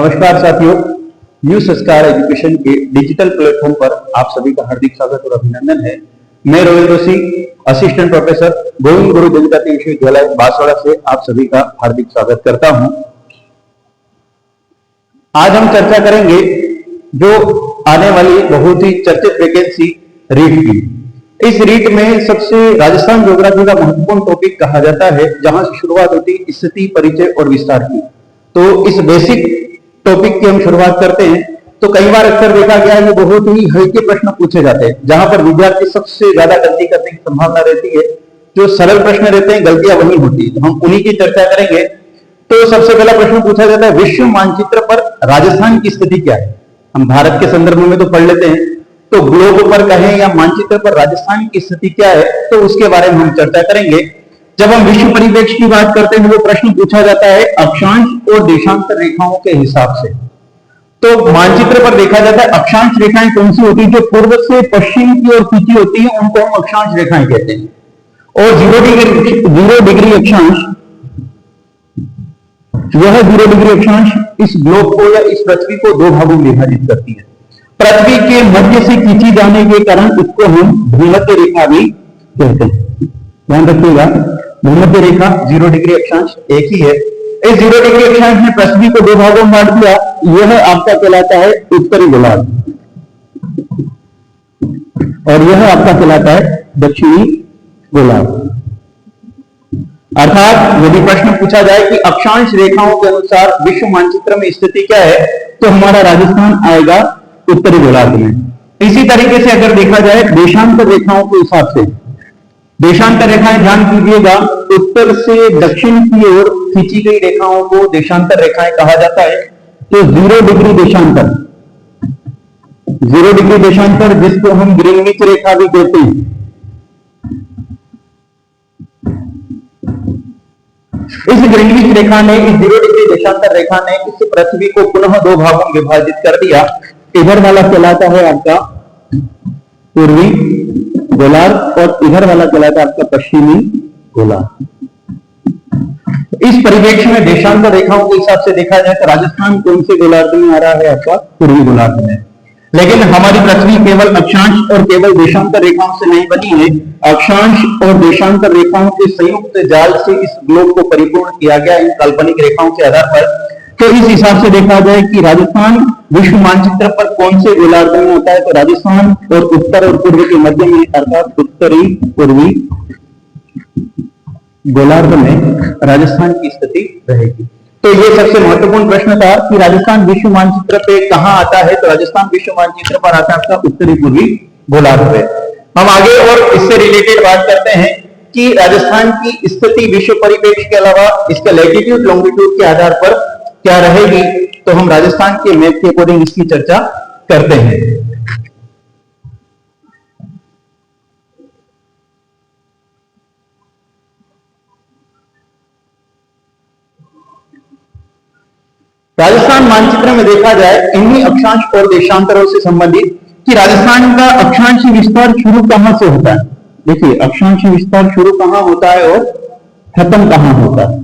नमस्कार साथियों, न्यू संस्कार एजुकेशन के डिजिटल प्लेटफॉर्म पर आप सभी का हार्दिक स्वागत और अभिनंदन है। मैं रोहित जोशी, असिस्टेंट प्रोफेसर गोविंद गुरु जनजाति विश्वविद्यालय बांसवाड़ा से आप सभी का हार्दिक स्वागत करता हूं। आज हम चर्चा करेंगे जो आने वाली बहुत ही चर्चित वैकेंसी रीट की। इस रीट में सबसे राजस्थान ज्योग्राफी का महत्वपूर्ण टॉपिक कहा जाता है, जहां से शुरुआत होती है स्थिति, परिचय और विस्तार की। तो इस बेसिक टॉपिक की हम शुरुआत करते हैं। तो कई बार अक्सर देखा गया है कि बहुत ही हल्के प्रश्न पूछे जाते हैं, जहां पर विद्यार्थी सबसे ज्यादा गलती करने की संभावना रहती है। जो सरल प्रश्न रहते हैं, गलतियां वही होती है। तो हम उन्हीं की चर्चा करेंगे। तो सबसे पहला प्रश्न पूछा जाता है, विश्व मानचित्र पर राजस्थान की स्थिति क्या है। हम भारत के संदर्भ में तो पढ़ लेते हैं, तो ग्लोब पर कहें या मानचित्र पर राजस्थान की स्थिति क्या है, तो उसके बारे में हम चर्चा करेंगे। जब हम विश्व परिप्रेक्ष्य की बात करते हैं, वो प्रश्न पूछा जाता है अक्षांश और देशांतर रेखाओं के हिसाब से। तो मानचित्र पर देखा जाता है अक्षांश रेखाएं कौन सी होती है, जो पूर्व से पश्चिम की ओर खींची होती है, उनको हम अक्षांश रेखाएं कहते हैं। और 0 डिग्री अक्षांश, यह 0 डिग्री अक्षांश इस ग्लोब को या इस पृथ्वी को दो भागों में विभाजित करती है। पृथ्वी के मध्य से खींची जाने के कारण इसको हम भूमध्य रेखा भी कहते हैं। ध्यान रखिएगा, भूमध्य रेखा 0 डिग्री अक्षांश एक ही है। इस 0 डिग्री अक्षांश ने पृथ्वी को दो भागों में बांट दिया। यह आपका कहलाता है उत्तरी गोलार्ध और यह आपका कहलाता है दक्षिणी गोलार्ध। अर्थात यदि प्रश्न पूछा जाए कि अक्षांश रेखाओं के अनुसार विश्व मानचित्र में स्थिति क्या है, तो हमारा राजस्थान आएगा उत्तरी गोलार्ध में। इसी तरीके से अगर देखा जाए देशांतर रेखाओं के हिसाब से, देशांतर रेखाएं ध्यान कीजिएगा, उत्तर से दक्षिण की ओर खींची गई रेखाओं को देशांतर रेखाएं कहा जाता है। तो 0 डिग्री देशांतर, 0 डिग्री देशांतर जिसको हम ग्रीनविच रेखा भी कहते हैं, इस ग्रीनविच रेखा ने, इस 0 डिग्री देशांतर रेखा ने इस पृथ्वी को पुनः दो भागों में विभाजित कर दिया। इधर वाला कहलाता है आपका पूर्वी गोलार्ध और इधर वाला कहलाता है आपका पश्चिमी गोलार्ध। इस परिप्रेक्ष्य में देशांतर रेखाओं के हिसाब से देखा जाए तो राजस्थान कौन से गोलार्ध में आ रहा है, आपका पूर्वी गोलार्ध में। लेकिन हमारी पृथ्वी केवल अक्षांश और केवल देशांतर रेखाओं से नहीं बनी है। अक्षांश और देशांतर रेखाओं के संयुक्त जाल से इस ग्लोब को परिपूर्ण किया गया, इन काल्पनिक रेखाओं के आधार पर। तो इस हिसाब से देखा जाए कि राजस्थान विश्व मानचित्र पर कौन से गोलार्ध में होता है, तो राजस्थान और उत्तर और पूर्व के मध्य में, अर्थात उत्तरी पूर्वी गोलार्ध में राजस्थान की स्थिति रहेगी। तो ये सबसे महत्वपूर्ण प्रश्न था कि राजस्थान विश्व मानचित्र पे कहां आता है, तो राजस्थान विश्व मानचित्र पर आता है आपका उत्तरी पूर्वी गोलार्ध पे। हम आगे और इससे रिलेटेड बात करते हैं कि राजस्थान की स्थिति विश्व परिप्रेक्ष्य के अलावा इसके लैटिट्यूड लॉन्गिट्यूड के आधार पर क्या रहेगी, तो हम राजस्थान के मैप के अकॉर्डिंग इसकी चर्चा करते हैं। राजस्थान मानचित्र में देखा जाए इन्हीं अक्षांश और देशांतरों से संबंधित कि राजस्थान का अक्षांशी विस्तार शुरू कहां से होता है। देखिए, अक्षांशी विस्तार शुरू कहां होता है और खत्म कहां होता है।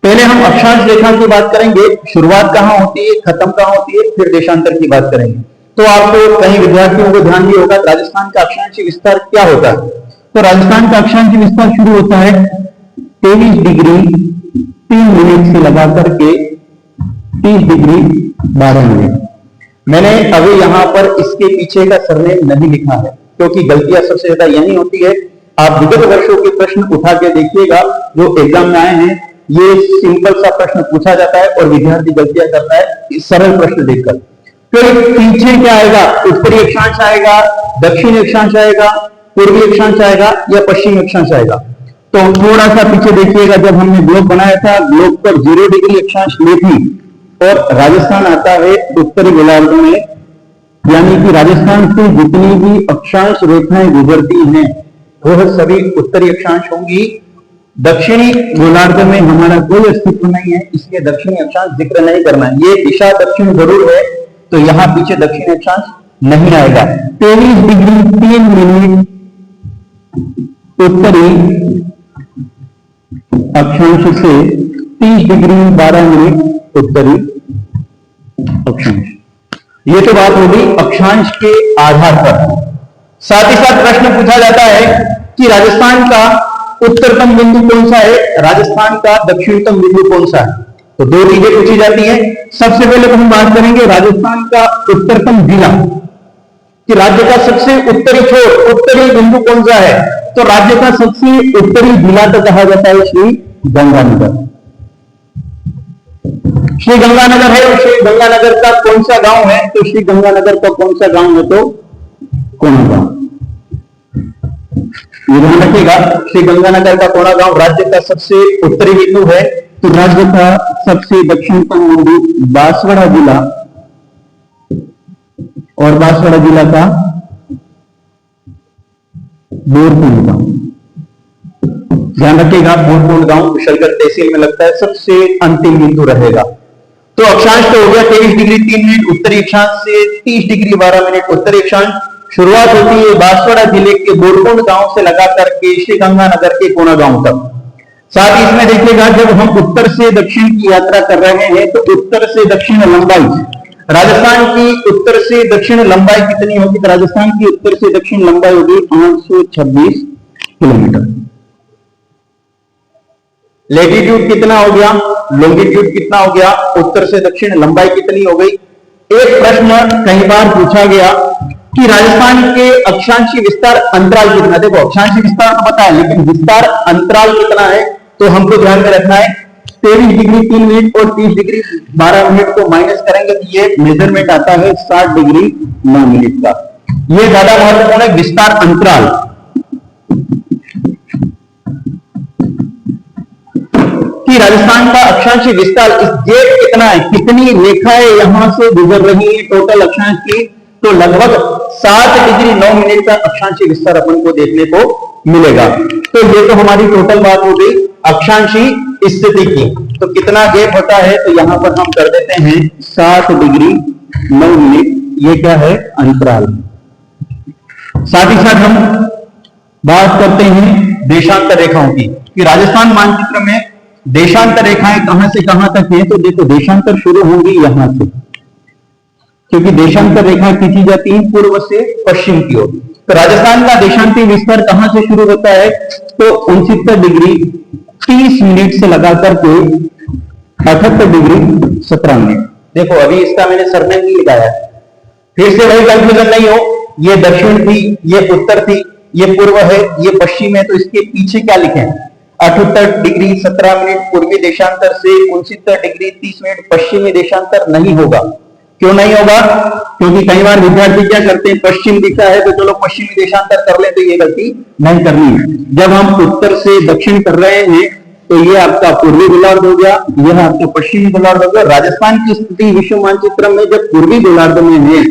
पहले हम अक्षांश रेखा की बात करेंगे, शुरुआत कहां होती है, खत्म कहां होती है, फिर देशांतर की बात करेंगे। तो आपको कई विद्यार्थियों को ध्यान भी होगा राजस्थान का अक्षांशी विस्तार क्या होता है। तो राजस्थान का अक्षांशी विस्तार शुरू होता है 23 डिग्री 3 मिनट से लगा करके 30 डिग्री 12 मिनट। मैंने अभी यहां पर इसके पीछे का सरनेम नहीं लिखा है, क्योंकि गलतियां सबसे ज्यादा यही होती है। आप विगत वर्षों के प्रश्न उठा के देखिएगा जो एग्जाम में आए हैं, ये सिंपल सा प्रश्न पूछा जाता है और विद्यार्थी गलतियां करता है इस सरल प्रश्न देखकर। फिर पीछे क्या आएगा, उत्तरी अक्षांश आएगा, दक्षिणी अक्षांश आएगा, पूर्वी अक्षांश आएगा या पश्चिमी अक्षांश आएगा। तो थोड़ा सा पीछे देखिएगा, जब हमने ग्लोब बनाया था, ग्लोब पर 0 डिग्री अक्षांश में थी और राजस्थान आता है उत्तरी गोलार्ध में। यानी कि राजस्थान से जितनी भी अक्षांश रेखाएं गुजरती हैं वह सभी उत्तरी अक्षांश होंगी। दक्षिणी गोलार्ध में हमारा कोई अस्तित्व नहीं है, इसलिए दक्षिणी अक्षांश जिक्र नहीं करना है। ये दिशा दक्षिण जरूर है, तो यहां पीछे दक्षिणी अक्षांश नहीं आएगा। 23 डिग्री 3 मिनट उत्तरी अक्षांश से 30 डिग्री 12 मिनट उत्तरी अक्षांश। ये तो बात होगी अक्षांश के आधार पर। साथ ही साथ प्रश्न पूछा जाता है कि राजस्थान का उत्तरतम बिंदु कौन सा है, राजस्थान का दक्षिणतम बिंदु कौन सा है। तो दो चीजें पूछी जाती हैं। सबसे पहले तो हम बात करेंगे राजस्थान का उत्तरतम जिला, कि राज्य का सबसे उत्तरी छोर, उत्तरी बिंदु कौन सा है। तो राज्य का सबसे उत्तरी जिला तो कहा जाता है श्री गंगानगर। श्री गंगानगर है, और श्री गंगानगर का कौन सा गांव है, तो श्री गंगानगर का कौन सा गांव है, तो कोना गांव। ये ध्यान रखिएगा, श्री गंगानगर का कोना गांव राज्य का सबसे उत्तरी बिंदु है। तो राज्य का सबसे दक्षिणतम बिंदु बांसवाड़ा जिला, और बांसवाड़ा जिला का बोरकुंड गांव। ध्यान रखिएगा, बोरकुंड गांव कुशलगढ़ तहसील में लगता है, सबसे अंतिम बिंदु रहेगा। तो अक्षांश तो हो गया 23 डिग्री 3 मिनट उत्तरी अक्षांश से 30 डिग्री 12 मिनट उत्तरी अक्षांश। शुरुआत होती है बांसवाड़ा जिले के बोरकुंड गांव से लगा करके श्री गंगानगर के कोना गांव तक। साथ ही इसमें देखिएगा, जब हम उत्तर से दक्षिण की यात्रा कर रहे हैं तो उत्तर से दक्षिण लंबाई, राजस्थान की उत्तर से दक्षिण लंबाई कितनी होगी, तो राजस्थान की उत्तर से दक्षिण लंबाई होगी 826 किलोमीटर। लेटीट्यूड कितना हो गया, लॉन्गिट्यूड कितना हो गया, उत्तर से दक्षिण लंबाई कितनी हो गई। एक प्रश्न कई बार पूछा गया कि राजस्थान के अक्षांशीय विस्तार अंतराल कितना। देखो अक्षांशीय विस्तार तो पता है, लेकिन विस्तार अंतराल कितना है, तो हमको ध्यान में रखना है 23 डिग्री 3 मिनट और 30 डिग्री 12 मिनट को माइनस करेंगे तो ये मेजरमेंट आता है 60 डिग्री 9 मिनट का। ये ज्यादा महत्वपूर्ण है, विस्तार अंतराल। कि राजस्थान का अक्षांशीय विस्तार इस जेड कितना है, कितनी रेखाएं यहां से गुजर रही है टोटल अक्षांश की, तो लगभग 7 डिग्री 9 मिनट का अक्षांशीय विस्तार अपन को देखने को मिलेगा। तो ये तो हमारी टोटल बात हो गई अक्षांशीय स्थिति की। तो कितना गैप होता है, तो यहां पर हम कर देते हैं 7 डिग्री 9 मिनट, ये क्या है, अंतराल। साथ ही साथ हम बात करते हैं देशांतर रेखाओं की, कि राजस्थान मानचित्र में देशांतर रेखाएं कहां से कहां तक है। तो देखो देशांतर शुरू होंगी यहां से, क्योंकि देशांतर रेखाएं खींची जाती हैं पूर्व से पश्चिम की ओर। तो राजस्थान का देशांतीय विस्तार कहां से शुरू होता है, तो 69 डिग्री 30 मिनट से लगाकर के 78 डिग्री 17 मिनट। देखो अभी इसका मैंने सरनेम नहीं लगाया, फिर से वही कंफ्यूजन नहीं हो, ये दक्षिण थी, ये उत्तर थी, ये पूर्व है, ये पश्चिम है, तो इसके पीछे क्या लिखें, 78 डिग्री 17 मिनट पूर्वी देशांतर से 69 डिग्री 30 मिनट पश्चिमी देशांतर नहीं होगा। क्यों नहीं होगा, क्योंकि कई बार विद्यार्थी क्या करते हैं, पश्चिम दिशा है तो चलो पश्चिमी देशांतर कर ले, तो ये गलती नहीं करनी है। जब हम उत्तर से दक्षिण कर रहे हैं तो ये आपका पूर्वी गोलार्ध हो गया, यह आपका पश्चिमी गोलार्ध हो गया। राजस्थान की स्थिति विश्व मानचित्र में जब पूर्वी गोलार्ध में है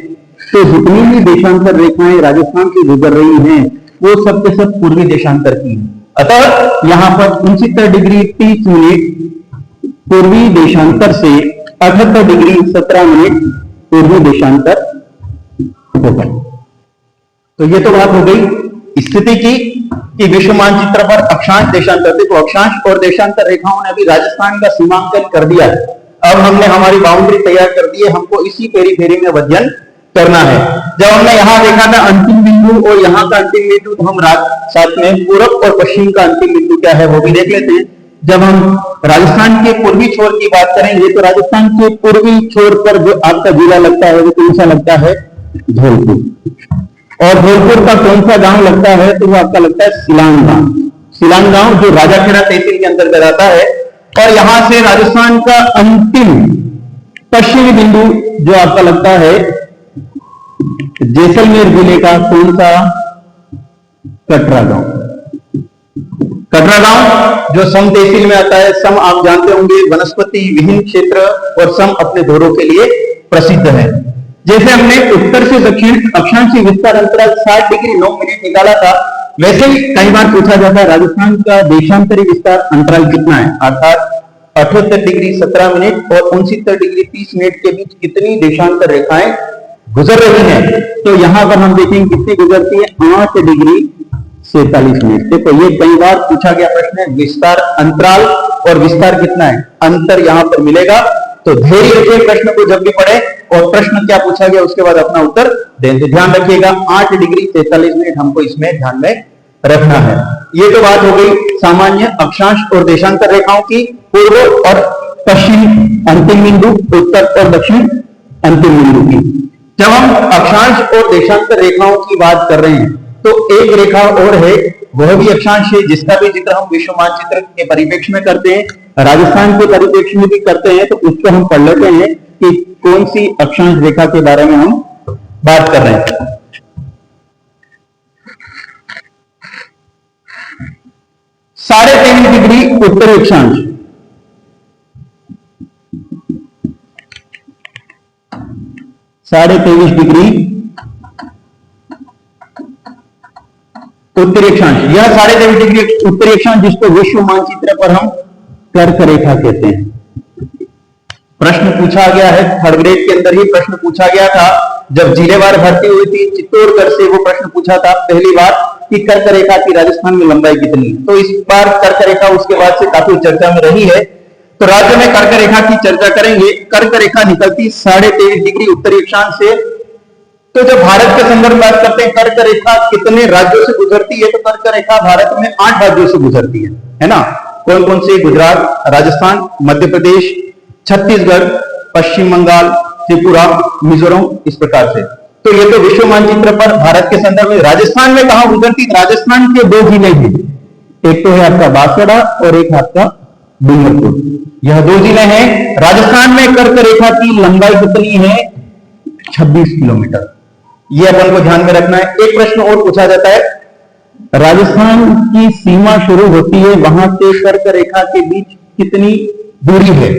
तो जितनी भी देशांतर रेखाएं राजस्थान से गुजर रही हैं वो सब के सब पूर्वी देशांतर की है। अतः यहाँ पर 69 डिग्री 30 मिनट पूर्वी देशांतर से 78 डिग्री 17 मिनट पूर्वी देशांतर होगा। तो ये तो बात हो गई स्थिति की कि विश्व मानचित्र पर अक्षांश देशांतर। देखो अक्षांश और देशांतर रेखाओं ने अभी राजस्थान का सीमांकन कर दिया है। अब हमने हमारी बाउंड्री तैयार कर दी है, हमको इसी पेरीफेरी में अध्ययन करना है। जब हमने यहाँ देखा था अंतिम बिंदु और यहाँ का अंतिम बिंदु, तो हम साथ में पूर्व और पश्चिम का अंतिम बिंदु क्या है वो भी देख लेते हैं। जब हम राजस्थान के पूर्वी छोर की बात करेंगे तो राजस्थान के पूर्वी छोर पर जो आपका जिला लगता है वो कौन सा लगता है, धौलपुर। और धौलपुर का कौन सा गांव लगता है, तो वो आपका लगता है सिलान गांव। सिलान गांव जो राजाखेड़ा तहसील के अंतर्गत आता है। और यहां से राजस्थान का अंतिम पश्चिमी बिंदु जो आपका लगता है जैसलमेर जिले का कौन सा, कटरा गांव। कटरा गांव जो सम तहसील में आता है। सम आप जानते होंगे वनस्पति विहीन क्षेत्र, और सम अपने धोरों के लिए प्रसिद्ध है। जैसे हमने उत्तर से दक्षिण अक्षांशीय विस्तार अंतराल 60 डिग्री 9 मिनट निकाला था, वैसे ही कई बार पूछा जाता है राजस्थान का देशांतरी विस्तार अंतराल कितना है, अर्थात 78 डिग्री 17 मिनट और 69 डिग्री 30 मिनट के बीच कितनी देशांतर रेखाएं गुजर रही हैं। तो यहां पर हम देखेंगे कितनी गुजरती है, 8 डिग्री 47 मिनट। देखो ये कई बार पूछा गया प्रश्न है, विस्तार अंतराल और विस्तार कितना है, अंतर यहां पर मिलेगा तो धैर्य रखिए प्रश्न को जब भी पढ़े और प्रश्न क्या पूछा गया उसके बाद अपना उत्तर दें। तो ध्यान रखिएगा 8 डिग्री 43 मिनट हमको इसमें ध्यान में रखना है। ये तो बात हो गई सामान्य अक्षांश और देशांतर रेखाओं की, पूर्व और पश्चिम अंतिम बिंदु, उत्तर और दक्षिण अंतिम बिंदु की। जब हम अक्षांश और देशांतर रेखाओं की बात कर रहे हैं तो एक रेखा और है, वह भी अक्षांश है, जिसका भी जिक्र हम विश्व मानचित्र के परिप्रेक्ष्य में करते हैं, राजस्थान के परिप्रेक्ष्य में भी करते हैं। तो उसको हम पढ़ लेते हैं कि कौन सी अक्षांश रेखा के बारे में हम बात कर रहे हैं। 23.5 डिग्री उत्तरी अक्षांश, 23.5 डिग्री उत्तरी अक्षांश, यह 23.5 डिग्री उत्तरी अक्षांश जिसको विश्व मानचित्र पर हम कर्क रेखा कहते हैं। प्रश्न पूछा गया है, थर्ड ग्रेड के अंदर ही प्रश्न पूछा गया था, जब जिलेवार भर्ती हुई थी चित्तौड़गढ़ से, वो प्रश्न पूछा था पहली बार कि कर्क रेखा की राजस्थान में लंबाई कितनी है। तो इस बार कर्क रेखा उसके बाद से काफी चर्चा में रही है। तो राज्य में कर्क रेखा की चर्चा करेंगे। कर्क रेखा निकलती 23.5 डिग्री उत्तरी अक्षांश से। तो जब भारत के संदर्भ में बात करते हैं कर्क रेखा कितने राज्यों से गुजरती है, तो कर्क रेखा भारत में 8 राज्यों से गुजरती है ना। कौन कौन से? गुजरात, राजस्थान, मध्य प्रदेश, छत्तीसगढ़, पश्चिम बंगाल, त्रिपुरा, मिजोरम, इस प्रकार से। तो ये तो विश्व मानचित्र पर भारत के संदर्भ में। राजस्थान में कहां गुजरती? राजस्थान के 2 जिले हैं, एक तो है आपका बांसवाड़ा और एक आपका डूंगरपुर। यह 2 जिले हैं। राजस्थान में कर्क रेखा की लंबाई कितनी है? 26 किलोमीटर। यह अपन को ध्यान में रखना है। एक प्रश्न और पूछा जाता है, राजस्थान की सीमा शुरू होती है, वहां से कर्क रेखा के बीच कितनी दूरी है?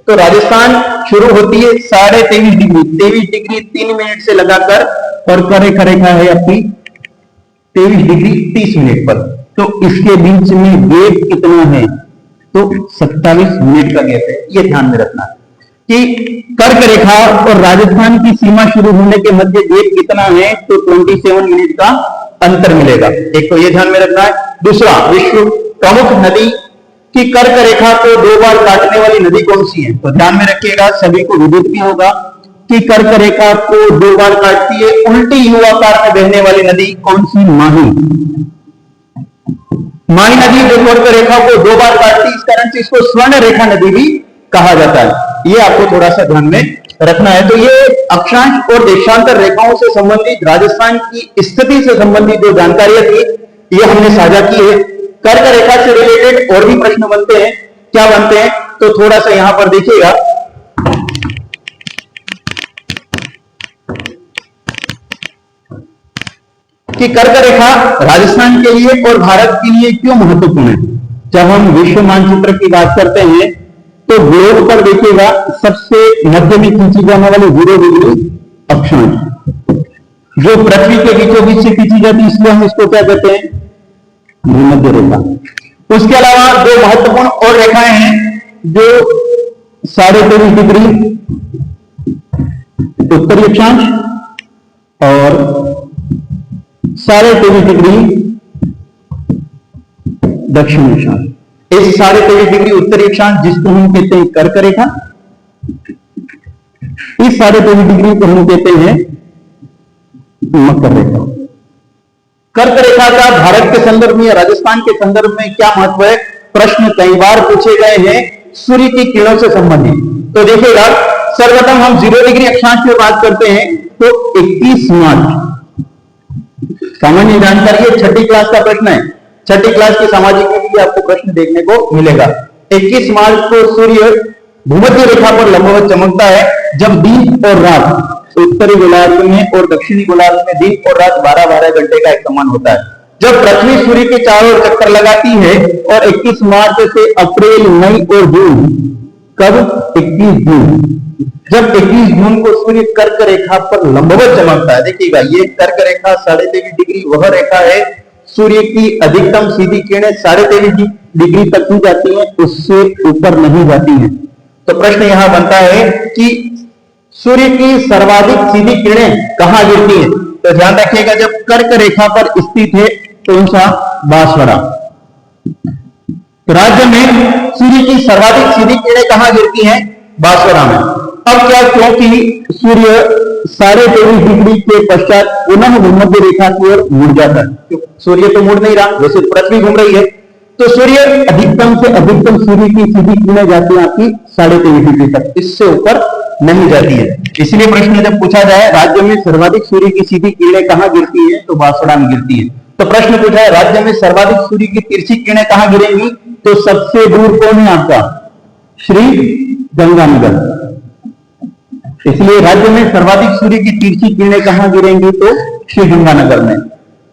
तो राजस्थान शुरू होती है 23.5 डिग्री, 23 डिग्री 3 मिनट से लगाकर, और कर्क रेखा है आपकी 23 डिग्री 30 मिनट पर। तो इसके बीच में गैप कितना है? तो 27 मिनट का गैप है। यह ध्यान में रखना है कि कर्क रेखा और राजस्थान की सीमा शुरू होने के मध्य गैप कितना है, तो 27 मिनट का अंतर मिलेगा। एक तो यह ध्यान में रखना है। दूसरा, विश्व प्रमुख नदी की कर्क रेखा को 2 बार काटने वाली नदी कौन सी है? तो ध्यान में रखिएगा, सभी को विदित भी होगा कि कर्क रेखा को 2 बार काटती है उल्टी यू आकार में बहने वाली नदी कौन सी? माही। माही नदी जो कर्क रेखा को 2 बार काटती है, इस कारण से इसको स्वर्ण रेखा नदी भी कहा जाता है। ये आपको थोड़ा सा ध्यान में रखना है। तो ये अक्षांश और देशांतर रेखाओं से संबंधित, राजस्थान की स्थिति से संबंधित जो जानकारियां थी, ये हमने साझा की है। कर्क रेखा से रिलेटेड और भी प्रश्न बनते हैं। क्या बनते हैं? तो थोड़ा सा यहां पर देखिएगा कि कर्क रेखा राजस्थान के लिए और भारत के लिए क्यों महत्वपूर्ण है। जब हम विश्व मानचित्र की बात करते हैं तो ग्लोब पर देखिएगा सबसे मध्य में खींची जाने वाली 0 डिग्री अक्षांश जो पृथ्वी के बीचों बीच से खींची जाती है, इसलिए हम इसको क्या कहते हैं? भूमध्य रेखा। उसके अलावा 2 महत्वपूर्ण और रेखाएं हैं जो 23.5 डिग्री उत्तरी अक्षांश और 23.5 डिग्री दक्षिण अक्षांश। इस 23.5 डिग्री उत्तरी अक्षांश जिसको हम कहते हैं कर्क रेखा, इस 23.5 डिग्री को हम कहते हैं मकर रेखा। कर्क रेखा का भारत के संदर्भ में या राजस्थान के संदर्भ में क्या महत्व है? प्रश्न कई बार पूछे गए हैं सूर्य की किरणों से संबंधित। तो देखिएगा, सर्वप्रथम हम 0 डिग्री अक्षांश की बात करते हैं तो 21 मार्च, सामान्य जानकारी है, 6ठी क्लास का प्रश्न है। 6ठी क्लास की सामाजिक में भी आपको प्रश्न देखने को मिलेगा। 21 मार्च को सूर्य भूमध्य रेखा पर लंबवत चमकता है, जब दिन और रात उत्तरी गोलार्ध में और दक्षिणी गोलार्ध में दिन और रात 12-12 घंटे का एक समान होता है। जब पृथ्वी सूर्य के चारों ओर चक्कर लगाती है और 21 मार्च से अप्रैल, मई और जून, कब? 21 जून, जब 21 जून को सूर्य कर्क रेखा पर लंबवत चमकता है। देखिएगा, ये कर्क रेखा 23.5 डिग्री वह रेखा है, सूर्य की अधिकतम सीधी किरणें 23.5 डिग्री तक ही जाती हैं, उससे ऊपर नहीं जाती हैं। तो प्रश्न यहां बनता है कि सूर्य की सर्वाधिक सीधी किरणें कहां गिरती हैं? तो ध्यान रखिएगा, जब कर्क रेखा पर स्थित है कौन सा? बांसवाड़ा। तो राज्य में सूर्य की सर्वाधिक सीधी किरणें कहां गिरती हैं? बांसवाड़ा में। अब क्या, क्योंकि सूर्य 23.5 डिग्री के पश्चात पुनः भूमध्य रेखा की ओर मुड़ जाता है। सूर्य तो मुड़ नहीं रहा, वैसे पृथ्वी घूम रही है, तो सूर्य अधिकतम से अधिकतम सूर्य की सीधी किरणें जाती है आपकी 23.5 डिग्री तक, इससे ऊपर नहीं जाती है। इसलिए प्रश्न जब पूछा जाए राज्य में सर्वाधिक सूर्य की सीधी किरणें कहां गिरती है, तो बांसवाड़ा में गिरती है। तो प्रश्न पूछा है राज्य में सर्वाधिक सूर्य की तिरछी किरणें कहां गिरेंगी, तो सबसे दूर कौन है आपका, श्री गंगानगर। इसलिए राज्य में सर्वाधिक सूर्य की तिरछी किरणें कहां गिरेंगी, तो श्री गंगानगर में।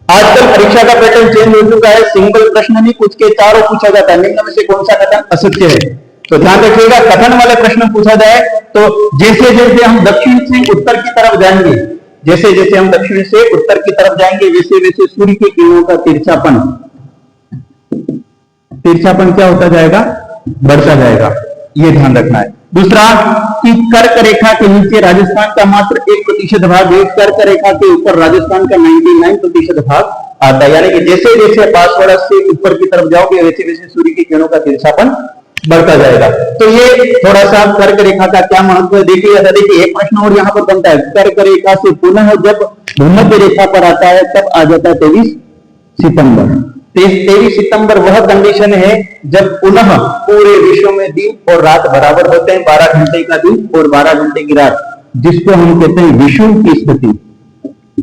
आजकल परीक्षा का पैटर्न चेंज हो चुका है, सिंगल प्रश्न नहीं पूछ के चारों पूछा जाता है, निम्न में से कौन सा कथन असत्य है। तो ध्यान रखिएगा, कथन वाले प्रश्न पूछा जाए तो जैसे जैसे हम दक्षिण से उत्तर की तरफ जाएंगे, जैसे जैसे हम दक्षिण से उत्तर की तरफ जाएंगे, वैसे वैसे सूर्य की किरणों का तिरछापन क्या होता जाएगा, बढ़ता जाएगा, ये ध्यान रखना है। दूसरा कि कर्क रेखा के नीचे राजस्थान का मात्र 1% भाग है, कर्क रेखा के ऊपर राजस्थान का 99% भाग आता है। यानी कि जैसे जैसे बांसवाड़ा से ऊपर की तरफ जाओगे वैसे वैसे सूर्य की किरणों का तिरछापन बढ़ता जाएगा। तो ये थोड़ा सा कर्क रेखा का क्या महत्व है देखिए। देखिए एक प्रश्न और यहाँ पर बनता है, कर्क रेखा से पुनः जब भूमध्य रेखा पर आता है तब आ जाता है 23 सितंबर। 23 सितंबर वह कंडीशन है जब पुनः पूरे विश्व में दिन और रात बराबर होते हैं, 12 घंटे का दिन और 12 घंटे की रात, जिसको हम कहते हैं विषुव की स्थिति।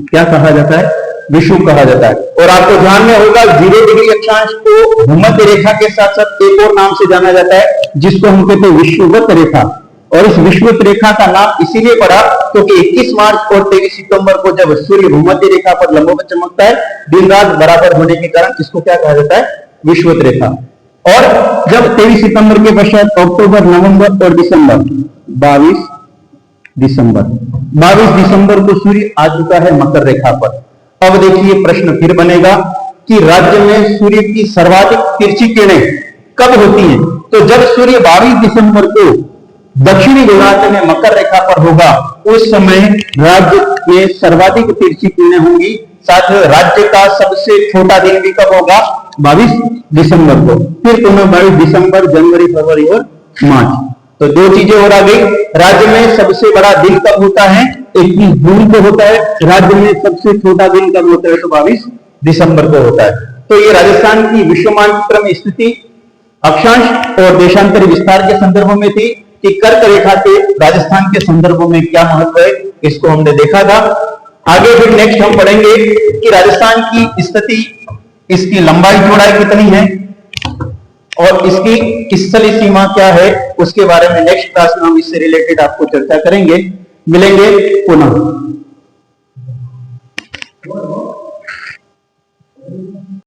क्या कहा जाता है, विषुव कहा जाता है। और आपको ध्यान में होगा 0 डिग्री अक्षांश को भूमध्य रेखा के साथ साथ एक और नाम से जाना जाता है, जिसको हम कहते हैं विषुवत रेखा। और इस विषुवत रेखा का नाम इसीलिए पड़ा क्योंकि 21 मार्च और 23 सितंबर को जब सूर्य भूमध्य रेखा पर लंबवत चमकता है, दिन रात बराबर होने के कारण इसको क्या कहा जाता है, विषुवत रेखा। और जब 23 सितंबर के पश्चात अक्टूबर, नवंबर और दिसंबर, 22 दिसंबर को सूर्य आ चुका है मकर रेखा पर। अब देखिए प्रश्न फिर बनेगा कि राज्य में सूर्य की सर्वाधिक तिरछी किरणें कब होती हैं, तो जब सूर्य 22 दिसंबर को दक्षिणी गोलार्ध में मकर रेखा पर होगा, उस समय राज्य में सर्वाधिक तिरछी किरणें होंगी। साथ ही राज्य का सबसे छोटा दिन भी कब होगा, 22 दिसंबर को। फिर पुनः 22 दिसंबर, जनवरी, फरवरी और मार्च। तो दो चीजें और आ गई। राज्य में सबसे बड़ा दिन कब होता है, 21 जून को होता है। राज्य में सबसे छोटा दिन कब होता है, तो 22 दिसंबर को होता है। तो ये राजस्थान की विश्व मानचित्र में स्थिति अक्षांश और देशांतर विस्तार के संदर्भ में थी कि कर्क रेखा के राजस्थान के संदर्भ में क्या महत्व है, इसको हमने देखा था। आगे फिर नेक्स्ट हम पढ़ेंगे कि राजस्थान की स्थिति, इसकी लंबाई चौड़ाई कितनी है और इसकी स्थलीय सीमा क्या है, उसके बारे में नेक्स्ट क्लास में हम इससे रिलेटेड आपको चर्चा करेंगे। मिलेंगे पुनः।